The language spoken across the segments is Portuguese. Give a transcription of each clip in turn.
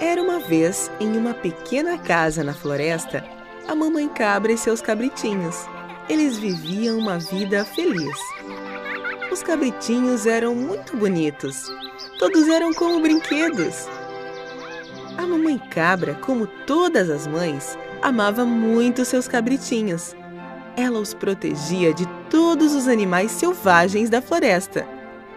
Era uma vez, em uma pequena casa na floresta, a mamãe cabra e seus cabritinhos. Eles viviam uma vida feliz. Os cabritinhos eram muito bonitos. Todos eram como brinquedos. A mamãe cabra, como todas as mães, amava muito seus cabritinhos. Ela os protegia de todos os animais selvagens da floresta.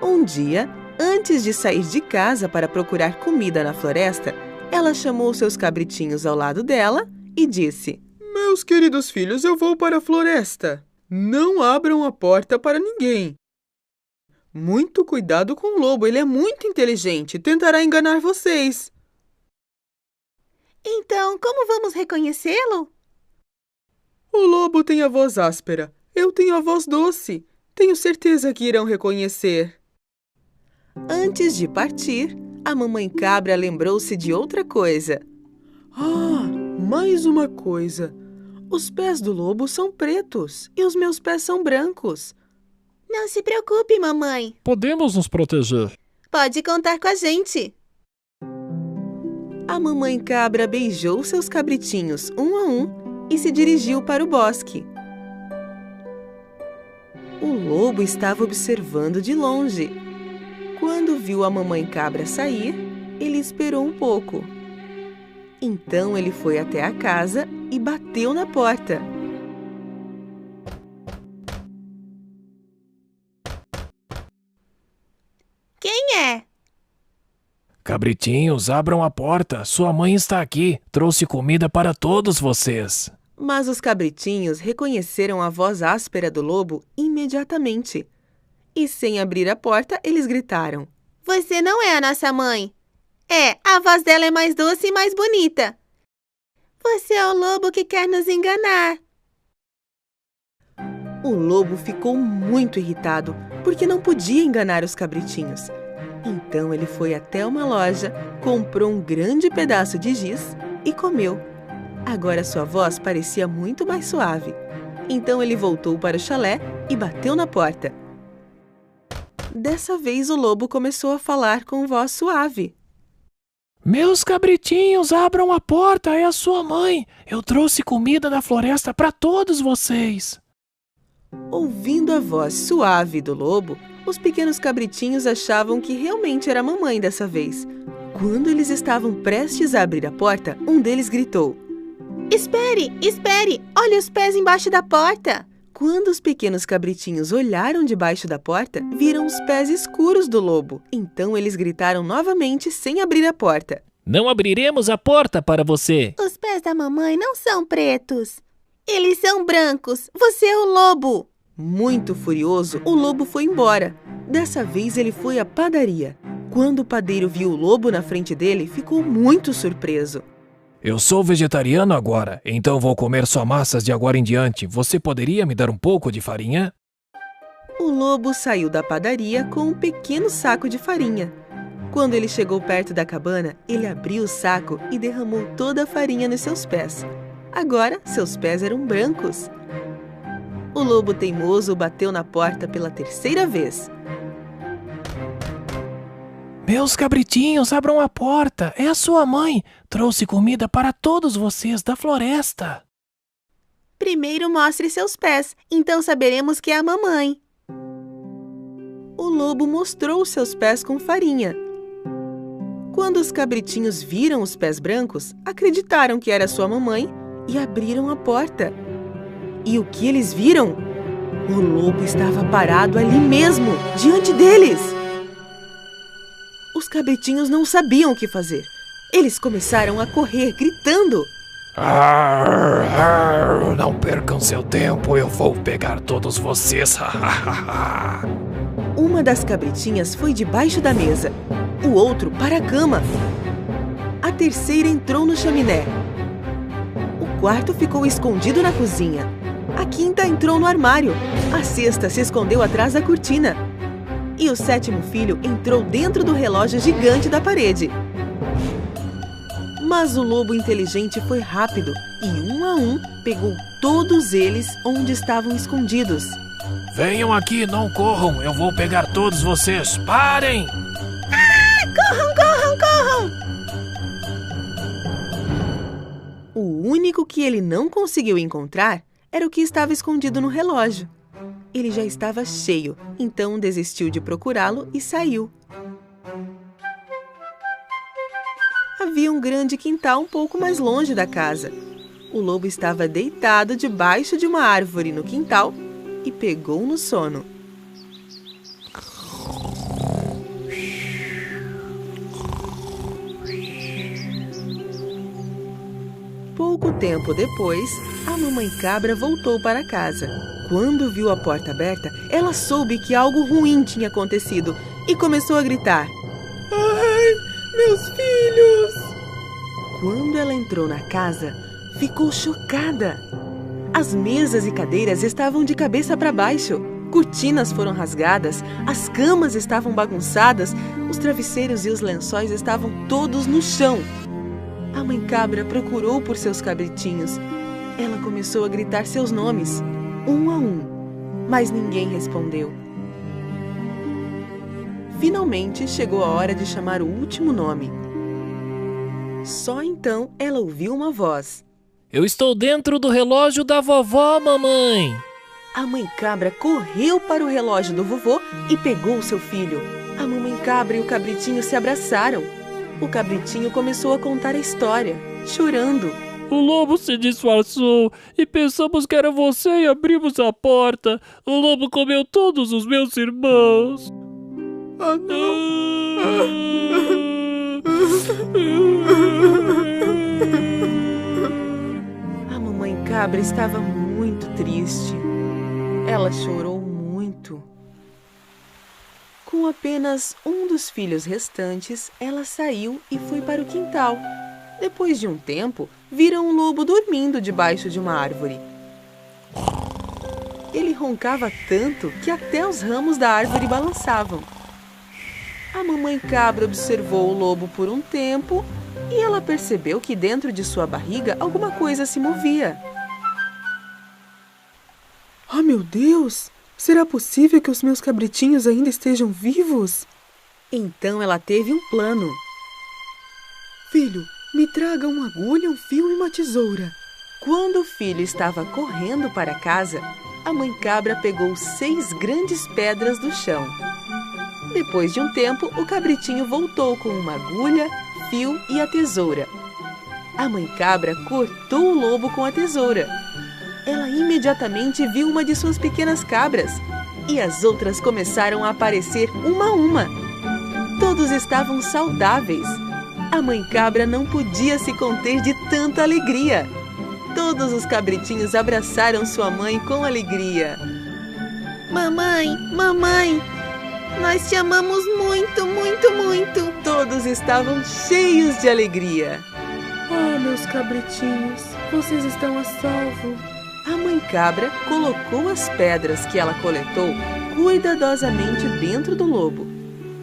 Um dia, antes de sair de casa para procurar comida na floresta, ela chamou seus cabritinhos ao lado dela e disse: Meus queridos filhos, eu vou para a floresta. Não abram a porta para ninguém. Muito cuidado com o lobo, ele é muito inteligente, tentará enganar vocês. Então, como vamos reconhecê-lo? O lobo tem a voz áspera, eu tenho a voz doce. Tenho certeza que irão reconhecer. Antes de partir, a mamãe cabra lembrou-se de outra coisa. Mais uma coisa. Os pés do lobo são pretos e os meus pés são brancos. Não se preocupe, mamãe. Podemos nos proteger. Pode contar com a gente. A mamãe cabra beijou seus cabritinhos um a um e se dirigiu para o bosque. O lobo estava observando de longe. Quando viu a mamãe cabra sair, ele esperou um pouco. Então ele foi até a casa e bateu na porta. Quem é? Cabritinhos, abram a porta. Sua mãe está aqui. Trouxe comida para todos vocês. Mas os cabritinhos reconheceram a voz áspera do lobo imediatamente. E sem abrir a porta, eles gritaram: Você não é a nossa mãe. A voz dela é mais doce e mais bonita. Você é o lobo que quer nos enganar. O lobo ficou muito irritado, porque não podia enganar os cabritinhos. Então ele foi até uma loja, comprou um grande pedaço de giz e comeu. Agora sua voz parecia muito mais suave. Então ele voltou para o chalé e bateu na porta. Dessa vez o lobo começou a falar com voz suave. Meus cabritinhos, abram a porta, é a sua mãe. Eu trouxe comida da floresta para todos vocês. Ouvindo a voz suave do lobo, os pequenos cabritinhos achavam que realmente era a mamãe dessa vez. Quando eles estavam prestes a abrir a porta, um deles gritou: Espere, espere! Olhe os pés embaixo da porta! Quando os pequenos cabritinhos olharam debaixo da porta, viram os pés escuros do lobo. Então eles gritaram novamente sem abrir a porta: Não abriremos a porta para você. Os pés da mamãe não são pretos. Eles são brancos. Você é o lobo. Muito furioso, o lobo foi embora. Dessa vez ele foi à padaria. Quando o padeiro viu o lobo na frente dele, ficou muito surpreso. Eu sou vegetariano agora, então vou comer só massas de agora em diante. Você poderia me dar um pouco de farinha? O lobo saiu da padaria com um pequeno saco de farinha. Quando ele chegou perto da cabana, ele abriu o saco e derramou toda a farinha nos seus pés. Agora, seus pés eram brancos. O lobo teimoso bateu na porta pela terceira vez. Meus cabritinhos, abram a porta. É a sua mãe. Trouxe comida para todos vocês da floresta. Primeiro mostre seus pés, então saberemos que é a mamãe. O lobo mostrou os seus pés com farinha. Quando os cabritinhos viram os pés brancos, acreditaram que era sua mamãe e abriram a porta. E o que eles viram? O lobo estava parado ali mesmo, diante deles. Os cabritinhos não sabiam o que fazer. Eles começaram a correr, gritando: Não percam seu tempo, eu vou pegar todos vocês. Uma das cabritinhas foi debaixo da mesa, o outro para a cama. A terceira entrou no chaminé. O quarto ficou escondido na cozinha. A quinta entrou no armário. A sexta se escondeu atrás da cortina. E o sétimo filho entrou dentro do relógio gigante da parede. Mas o lobo inteligente foi rápido e, um a um, pegou todos eles onde estavam escondidos. Venham aqui, não corram, eu vou pegar todos vocês. Parem! Corram, corram, corram! único que ele não conseguiu encontrar era o que estava escondido no relógio. Ele já estava cheio, então desistiu de procurá-lo e saiu. Havia um grande quintal um pouco mais longe da casa. O lobo estava deitado debaixo de uma árvore no quintal e pegou no sono. Pouco tempo depois, a mamãe cabra voltou para casa. Quando viu a porta aberta, ela soube que algo ruim tinha acontecido e começou a gritar: "Ai, meus filhos!" Quando ela entrou na casa, ficou chocada. As mesas e cadeiras estavam de cabeça para baixo. Cortinas foram rasgadas, as camas estavam bagunçadas, os travesseiros e os lençóis estavam todos no chão. A mãe cabra procurou por seus cabritinhos. Ela começou a gritar seus nomes, um a um, mas ninguém respondeu. Finalmente chegou a hora de chamar o último nome. Só então ela ouviu uma voz. Eu estou dentro do relógio da vovó, mamãe. A mãe cabra correu para o relógio do vovô e pegou seu filho. A mamãe cabra e o cabritinho se abraçaram. O cabritinho começou a contar a história, chorando. O lobo se disfarçou e pensamos que era você e abrimos a porta. O lobo comeu todos os meus irmãos. Ah, não! A mamãe cabra estava muito triste. Ela chorou muito. Com apenas um dos filhos restantes, ela saiu e foi para o quintal. Depois de um tempo, viram um lobo dormindo debaixo de uma árvore. Ele roncava tanto que até os ramos da árvore balançavam. A mamãe cabra observou o lobo por um tempo e ela percebeu que dentro de sua barriga alguma coisa se movia. Ah, meu Deus! Será possível que os meus cabritinhos ainda estejam vivos? Então ela teve um plano. Filho, me traga uma agulha, um fio e uma tesoura. Quando o filho estava correndo para casa, a mãe cabra pegou 6 grandes pedras do chão. Depois de um tempo, o cabritinho voltou com uma agulha, fio e a tesoura. A mãe cabra cortou o lobo com a tesoura. Ela imediatamente viu uma de suas pequenas cabras e as outras começaram a aparecer uma a uma. Todos estavam saudáveis. A mãe cabra não podia se conter de tanta alegria. Todos os cabritinhos abraçaram sua mãe com alegria. Mamãe, mamãe, nós te amamos muito, muito, muito. Todos estavam cheios de alegria. Ah, meus cabritinhos, vocês estão a salvo. A mãe cabra colocou as pedras que ela coletou cuidadosamente dentro do lobo.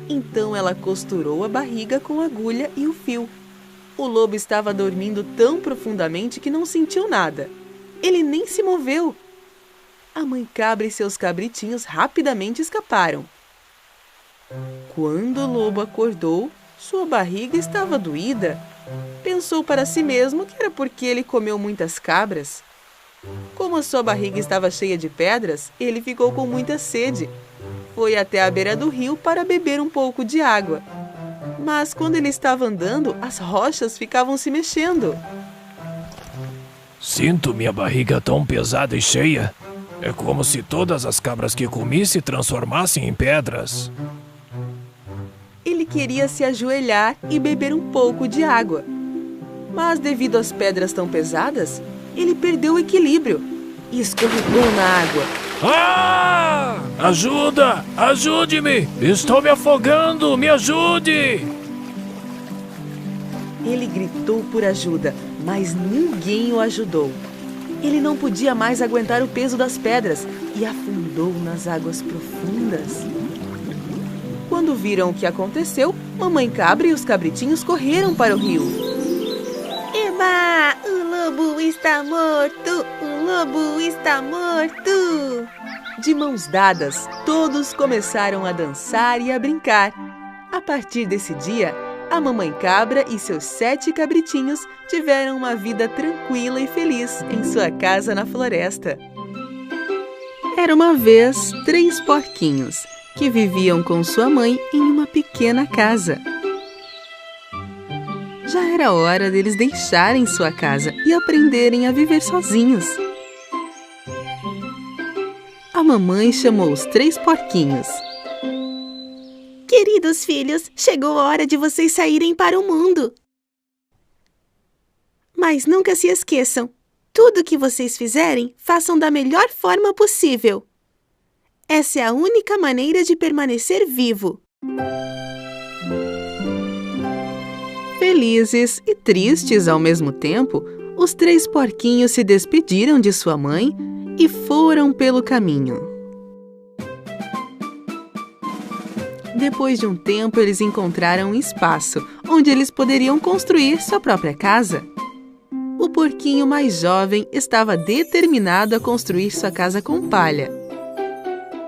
Então ela costurou a barriga com a agulha e o fio. O lobo estava dormindo tão profundamente que não sentiu nada. Ele nem se moveu. A mãe cabra e seus cabritinhos rapidamente escaparam. Quando o lobo acordou, sua barriga estava doída. Pensou para si mesmo que era porque ele comeu muitas cabras. Como a sua barriga estava cheia de pedras, ele ficou com muita sede. Foi até a beira do rio para beber um pouco de água. Mas quando ele estava andando, as rochas ficavam se mexendo. Sinto minha barriga tão pesada e cheia. É como se todas as cabras que comi se transformassem em pedras. Ele queria se ajoelhar e beber um pouco de água. Mas devido às pedras tão pesadas, ele perdeu o equilíbrio e escorregou na água. Ah! Ajuda! Ajude-me! Estou me afogando! Me ajude! Ele gritou por ajuda, mas ninguém o ajudou. Ele não podia mais aguentar o peso das pedras e afundou nas águas profundas. Quando viram o que aconteceu, mamãe cabra e os cabritinhos correram para o rio. Eba! O lobo está morto! O lobo está morto! De mãos dadas, todos começaram a dançar e a brincar. A partir desse dia, A mamãe cabra e seus 7 cabritinhos tiveram uma vida tranquila e feliz em sua casa na floresta. Era uma vez 3 porquinhos que viviam com sua mãe em uma pequena casa. Já era hora deles deixarem sua casa e aprenderem a viver sozinhos. A mamãe chamou os 3 porquinhos. Queridos filhos, chegou a hora de vocês saírem para o mundo. Mas nunca se esqueçam, tudo que vocês fizerem, façam da melhor forma possível. Essa é a única maneira de permanecer vivo. Felizes e tristes ao mesmo tempo, os 3 porquinhos se despediram de sua mãe e foram pelo caminho. Depois de um tempo, eles encontraram um espaço onde eles poderiam construir sua própria casa. O porquinho mais jovem estava determinado a construir sua casa com palha.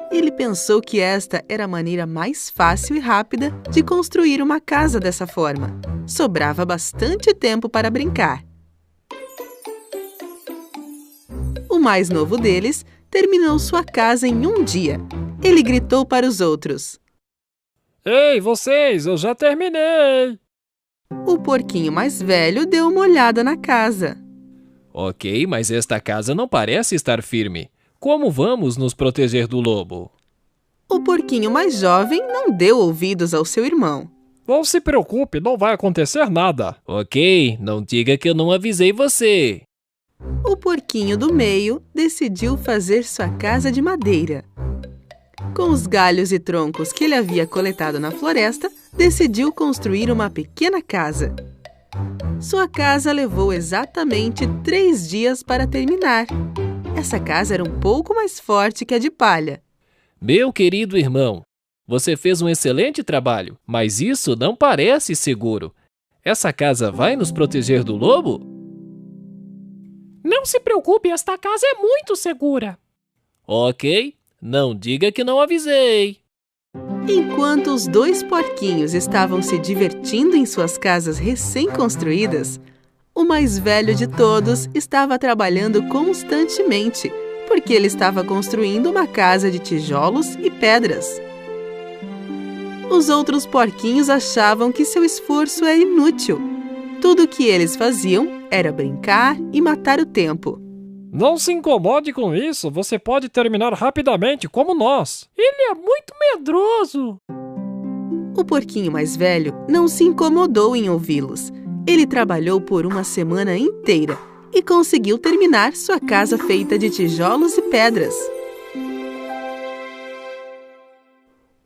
Ele pensou que esta era a maneira mais fácil e rápida de construir uma casa dessa forma. Sobrava bastante tempo para brincar. O mais novo deles terminou sua casa em um dia. Ele gritou para os outros: Ei, vocês, eu já terminei! O porquinho mais velho deu uma olhada na casa. Ok, mas esta casa não parece estar firme. Como vamos nos proteger do lobo? O porquinho mais jovem não deu ouvidos ao seu irmão. Não se preocupe, não vai acontecer nada. Ok, não diga que eu não avisei você. O porquinho do meio decidiu fazer sua casa de madeira. Com os galhos e troncos que ele havia coletado na floresta, decidiu construir uma pequena casa. Sua casa levou exatamente 3 dias para terminar. Essa casa era um pouco mais forte que a de palha. Meu querido irmão, você fez um excelente trabalho, mas isso não parece seguro. Essa casa vai nos proteger do lobo? Não se preocupe, esta casa é muito segura. Ok, não diga que não avisei. Enquanto os 2 porquinhos estavam se divertindo em suas casas recém-construídas, o mais velho de todos estava trabalhando constantemente, porque ele estava construindo uma casa de tijolos e pedras. Os outros porquinhos achavam que seu esforço era inútil. Tudo o que eles faziam era brincar e matar o tempo. Não se incomode com isso, você pode terminar rapidamente como nós. Ele é muito medroso. O porquinho mais velho não se incomodou em ouvi-los. Ele trabalhou por uma semana inteira e conseguiu terminar sua casa feita de tijolos e pedras.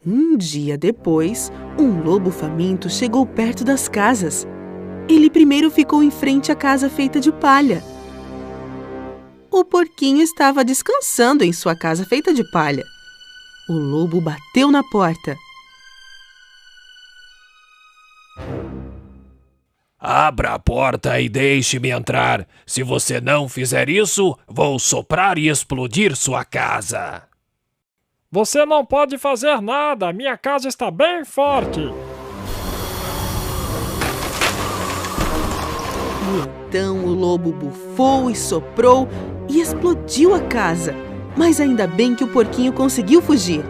Um dia depois, um lobo faminto chegou perto das casas. Ele primeiro ficou em frente à casa feita de palha. O porquinho estava descansando em sua casa feita de palha. O lobo bateu na porta. Abra a porta e deixe-me entrar. Se você não fizer isso, vou soprar e explodir sua casa. Você não pode fazer nada, minha casa está bem forte. Então o lobo bufou e soprou e explodiu a casa. Mas ainda bem que o porquinho conseguiu fugir.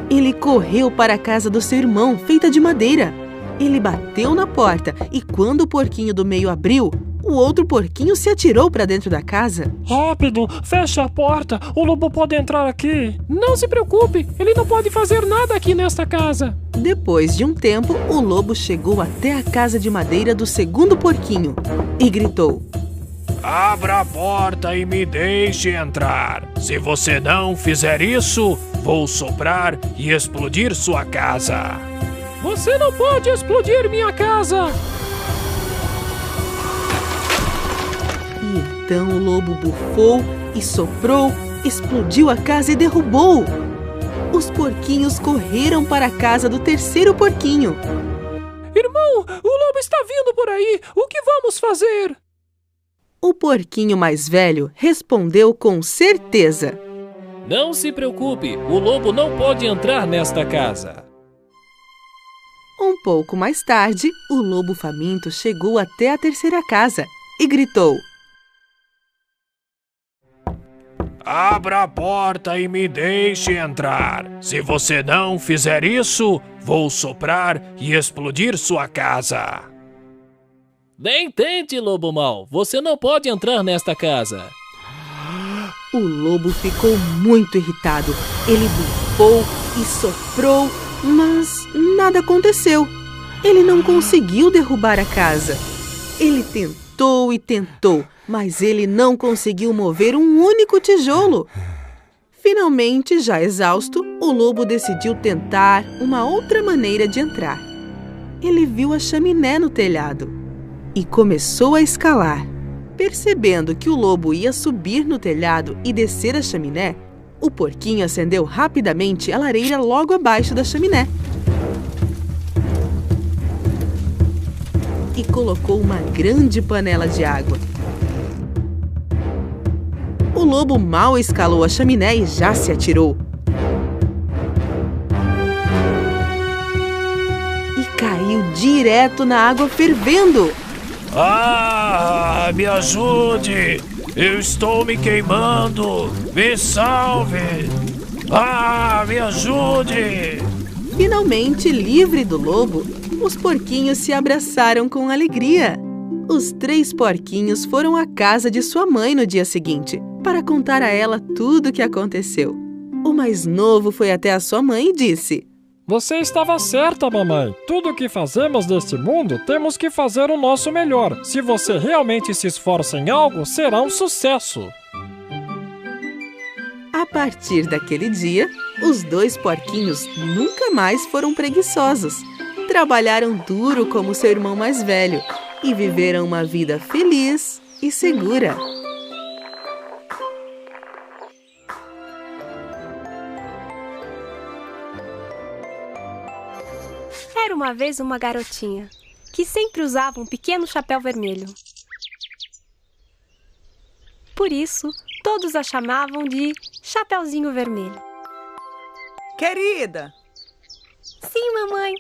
Ele correu para a casa do seu irmão, feita de madeira. Ele bateu na porta e quando o porquinho do meio abriu, o outro porquinho se atirou para dentro da casa. Rápido, feche a porta, o lobo pode entrar aqui. Não se preocupe, ele não pode fazer nada aqui nesta casa. Depois de um tempo, o lobo chegou até a casa de madeira do segundo porquinho e gritou: Abra a porta e me deixe entrar. Se você não fizer isso, vou soprar e explodir sua casa. Você não pode explodir minha casa! E então o lobo bufou e soprou, explodiu a casa e derrubou. Os porquinhos correram para a casa do terceiro porquinho. Irmão, o lobo está vindo por aí! O que vamos fazer? O porquinho mais velho respondeu com certeza: Não se preocupe, o lobo não pode entrar nesta casa. Um pouco mais tarde, o lobo faminto chegou até a terceira casa e gritou: Abra a porta e me deixe entrar. Se você não fizer isso, vou soprar e explodir sua casa. Nem tente, lobo mau. Você não pode entrar nesta casa. O lobo ficou muito irritado. Ele bufou e soprou, mas nada aconteceu. Ele não conseguiu derrubar a casa. Ele tentou e tentou, mas ele não conseguiu mover um único tijolo. Finalmente, já exausto, o lobo decidiu tentar uma outra maneira de entrar. Ele viu a chaminé no telhado e começou a escalar. Percebendo que o lobo ia subir no telhado e descer a chaminé, o porquinho acendeu rapidamente a lareira logo abaixo da chaminé e colocou uma grande panela de água. O lobo mal escalou a chaminé e já se atirou. E caiu direto na água fervendo. Ah, me ajude! Eu estou me queimando! Me salve! Ah, me ajude! Finalmente livre do lobo, os porquinhos se abraçaram com alegria. Os 3 porquinhos foram à casa de sua mãe no dia seguinte para contar a ela tudo o que aconteceu. O mais novo foi até a sua mãe e disse: Você estava certa, mamãe. Tudo o que fazemos neste mundo, temos que fazer o nosso melhor. Se você realmente se esforça em algo, será um sucesso. A partir daquele dia, os 2 porquinhos nunca mais foram preguiçosos. Trabalharam duro como seu irmão mais velho e viveram uma vida feliz e segura. Era uma vez uma garotinha que sempre usava um pequeno chapéu vermelho. Por isso, todos a chamavam de Chapeuzinho Vermelho. Querida! Sim, mamãe.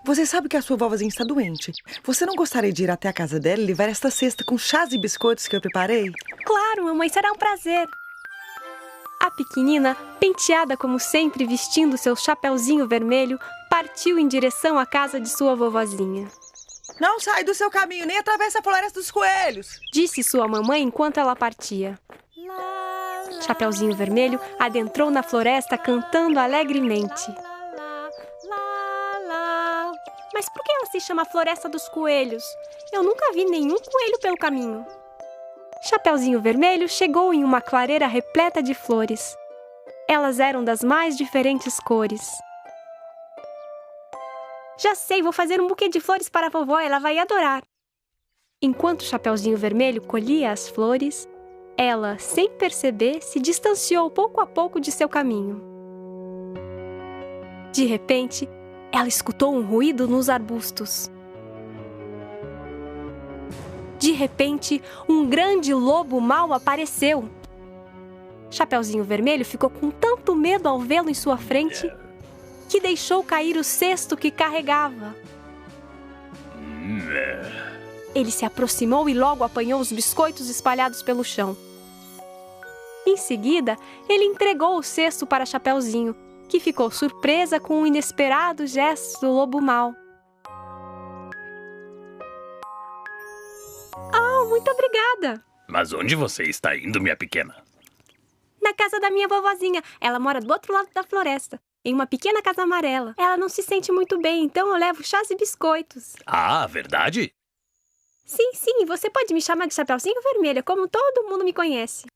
Você sabe que a sua vovozinha está doente. Você não gostaria de ir até a casa dela e levar esta cesta com chás e biscoitos que eu preparei? Claro, mamãe, será um prazer. A pequenina, penteada como sempre, vestindo seu chapeuzinho vermelho, partiu em direção à casa de sua vovozinha. Não sai do seu caminho, nem atravessa a floresta dos coelhos, disse sua mamãe enquanto ela partia. Chapeuzinho Vermelho adentrou na floresta cantando alegremente. Mas por que ela se chama Floresta dos Coelhos? Eu nunca vi nenhum coelho pelo caminho. Chapeuzinho Vermelho chegou em uma clareira repleta de flores. Elas eram das mais diferentes cores. Já sei, vou fazer um buquê de flores para a vovó, ela vai adorar. Enquanto Chapeuzinho Vermelho colhia as flores, ela, sem perceber, se distanciou pouco a pouco de seu caminho. De repente, ela escutou um ruído nos arbustos. De repente, um grande lobo mau apareceu. Chapeuzinho Vermelho ficou com tanto medo ao vê-lo em sua frente que deixou cair o cesto que carregava. Ele se aproximou e logo apanhou os biscoitos espalhados pelo chão. Em seguida, ele entregou o cesto para Chapeuzinho, que ficou surpresa com o inesperado gesto do lobo mau. Oh, muito obrigada! Mas onde você está indo, minha pequena? Na casa da minha vovozinha. Ela mora do outro lado da floresta, em uma pequena casa amarela. Ela não se sente muito bem, então eu levo chás e biscoitos. Ah, verdade? Sim, você pode me chamar de Chapeuzinho Vermelho, como todo mundo me conhece.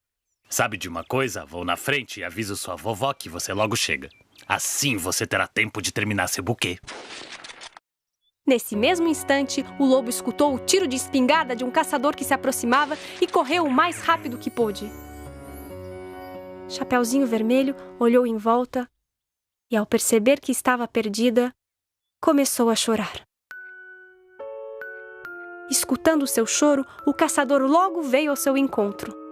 Sabe de uma coisa? Vou na frente e aviso sua vovó que você logo chega. Assim você terá tempo de terminar seu buquê. Nesse mesmo instante, o lobo escutou o tiro de espingarda de um caçador que se aproximava e correu o mais rápido que pôde. Chapeuzinho Vermelho olhou em volta e, ao perceber que estava perdida, começou a chorar. Escutando seu choro, o caçador logo veio ao seu encontro.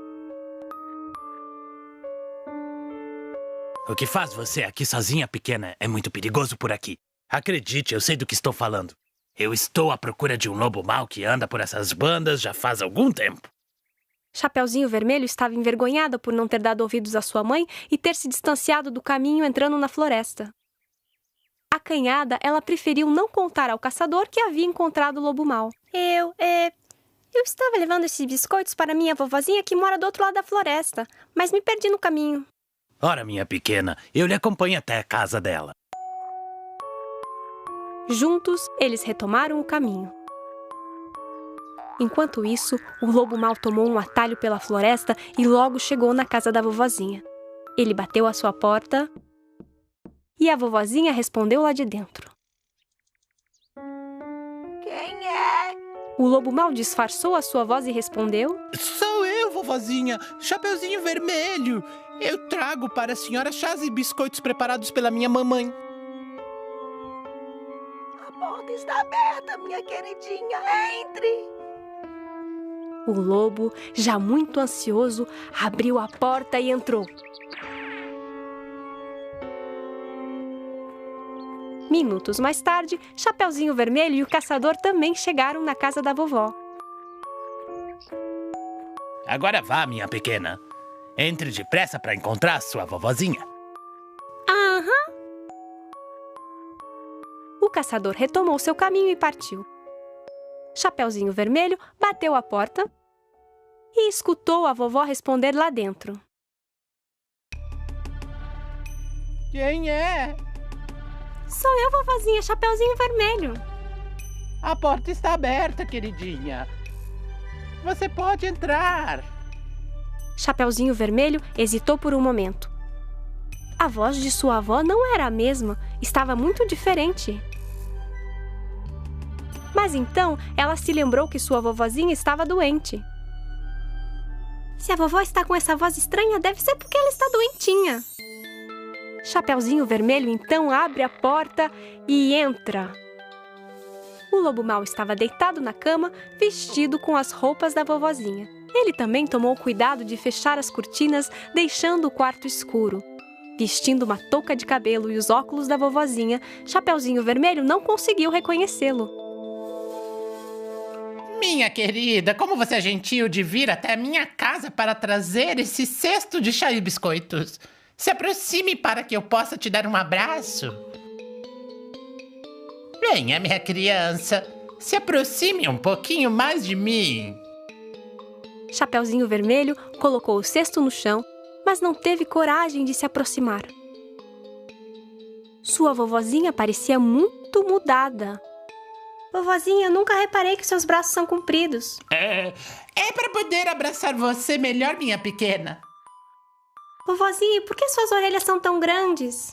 O que faz você aqui sozinha, pequena, é muito perigoso por aqui. Acredite, eu sei do que estou falando. Eu estou à procura de um lobo mau que anda por essas bandas já faz algum tempo. Chapeuzinho Vermelho estava envergonhada por não ter dado ouvidos à sua mãe e ter se distanciado do caminho entrando na floresta. Acanhada, ela preferiu não contar ao caçador que havia encontrado o lobo mau. Eu estava levando esses biscoitos para minha vovozinha que mora do outro lado da floresta, mas me perdi no caminho. Ora, minha pequena, eu lhe acompanho até a casa dela. Juntos, eles retomaram o caminho. Enquanto isso, o lobo mau tomou um atalho pela floresta e logo chegou na casa da vovozinha. Ele bateu à sua porta e a vovozinha respondeu lá de dentro. Quem é? O lobo mau disfarçou a sua voz e respondeu: Sou eu, vovozinha, Chapeuzinho Vermelho. Eu trago para a senhora chás e biscoitos preparados pela minha mamãe. A porta está aberta, minha queridinha. Entre! O lobo, já muito ansioso, abriu a porta e entrou. Minutos mais tarde, Chapeuzinho Vermelho e o caçador também chegaram na casa da vovó. Agora vá, minha pequena. Entre depressa para encontrar sua vovozinha. Aham. O caçador retomou seu caminho e partiu. Chapeuzinho Vermelho bateu a porta e escutou a vovó responder lá dentro. Quem é? Sou eu, vovozinha Chapeuzinho Vermelho. A porta está aberta, queridinha. Você pode entrar. Chapeuzinho Vermelho hesitou por um momento. A voz de sua avó não era a mesma, estava muito diferente. Mas então ela se lembrou que sua vovozinha estava doente. Se a vovó está com essa voz estranha, deve ser porque ela está doentinha. Chapeuzinho Vermelho então abre a porta e entra. O lobo mau estava deitado na cama, vestido com as roupas da vovozinha. Ele também tomou cuidado de fechar as cortinas, deixando o quarto escuro. Vestindo uma touca de cabelo e os óculos da vovozinha, Chapeuzinho Vermelho não conseguiu reconhecê-lo. Minha querida, como você é gentil de vir até a minha casa para trazer esse cesto de chá e biscoitos. Se aproxime para que eu possa te dar um abraço. Venha, minha criança. Se aproxime um pouquinho mais de mim. Chapeuzinho Vermelho colocou o cesto no chão, mas não teve coragem de se aproximar. Sua vovozinha parecia muito mudada. Vovozinha, eu nunca reparei que seus braços são compridos. É para poder abraçar você melhor, minha pequena. Vovozinha, por que suas orelhas são tão grandes?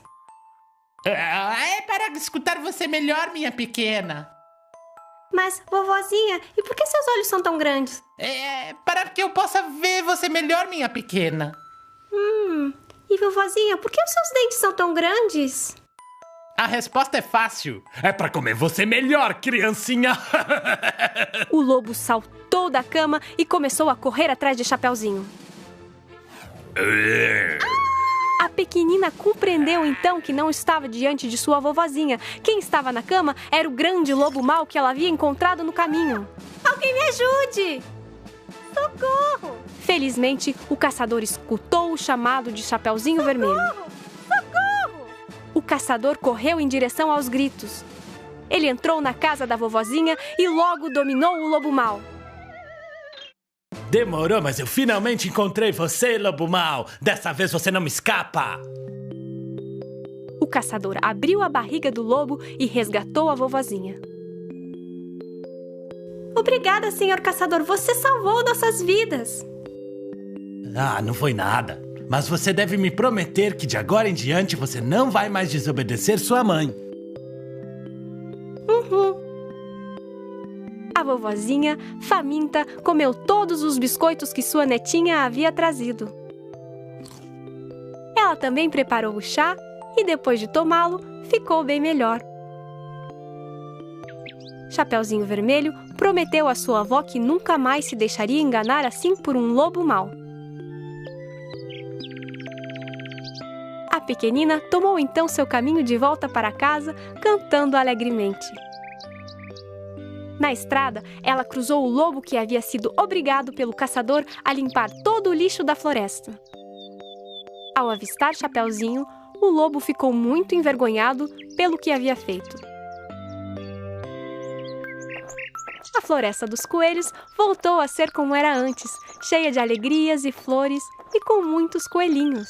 É para escutar você melhor, minha pequena. Mas, vovozinha, e por que seus olhos são tão grandes? É para que eu possa ver você melhor, minha pequena. E vovozinha, por que os seus dentes são tão grandes? A resposta é fácil. É para comer você melhor, criancinha. O lobo saltou da cama e começou a correr atrás de Chapeuzinho. A pequenina compreendeu então que não estava diante de sua vovozinha. Quem estava na cama era o grande lobo mau que ela havia encontrado no caminho. Alguém me ajude! Socorro! Felizmente, o caçador escutou o chamado de Chapeuzinho Vermelho. Socorro! O caçador correu em direção aos gritos. Ele entrou na casa da vovozinha e logo dominou o lobo mau. Demorou, mas eu finalmente encontrei você, lobo mau. Dessa vez você não me escapa. O caçador abriu a barriga do lobo e resgatou a vovozinha. Obrigada, senhor caçador. Você salvou nossas vidas. Ah, não foi nada. Mas você deve me prometer que de agora em diante você não vai mais desobedecer sua mãe. A vovozinha, faminta, comeu todos os biscoitos que sua netinha havia trazido. Ela também preparou o chá e, depois de tomá-lo, ficou bem melhor. Chapeuzinho Vermelho prometeu à sua avó que nunca mais se deixaria enganar assim por um lobo mau. A pequenina tomou então seu caminho de volta para casa, cantando alegremente. Na estrada, ela cruzou o lobo que havia sido obrigado pelo caçador a limpar todo o lixo da floresta. Ao avistar Chapeuzinho, o lobo ficou muito envergonhado pelo que havia feito. A Floresta dos Coelhos voltou a ser como era antes, cheia de alegrias e flores e com muitos coelhinhos.